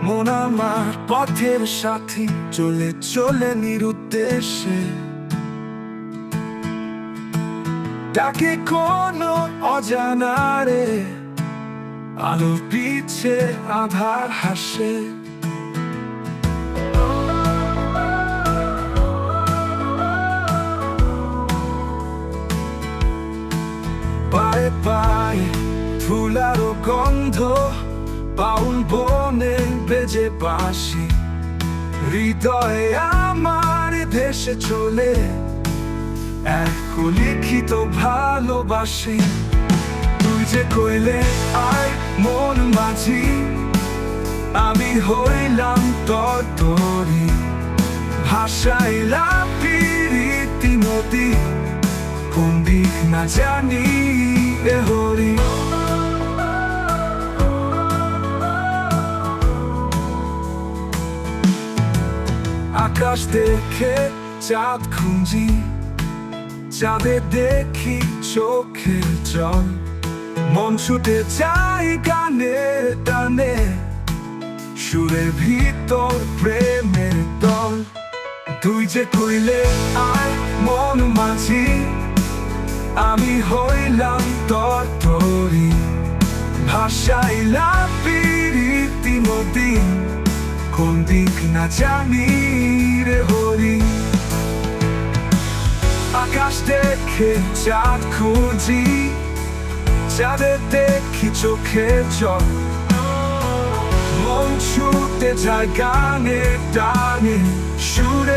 মন আমার পথের সাথী, চলে চলে নিরুদ্দেশ্যে, ডাকে কোনো অজানারে, আলোর পিছে আধার হাসে। পায়ে পায়ে ফুলারও গন্ধ, বাউল বনে বেজে বাঁশি, হৃদয়ে আমার ভেসে চলে এক লিখিত ভালোবাসি। তুই যে কইলে আয় মন মাঝি, আমি হইলাম তোর তরি, ভাসাইলাম প্রীতি নদী, কোন দিক না জানি এ হরি। আকাশ দেখে চাঁদ খুঁজি, চাঁদে দেখি চোখের জল, মন ছুটে যায় গানের টানে, সুরের ভিতর প্রেমের দল। তুই যে কইলে আয় মন মাঝি, আমি হইলাম তোর তরি, ভাসাইলাম প্রীতি নদী, কোন দিক না জানি রে হরি। আকাশ দেখে চাঁদ খুঁজি, চাঁদে দেখি চোখের জল, মন ছুটে যায় গানের টানে, সুর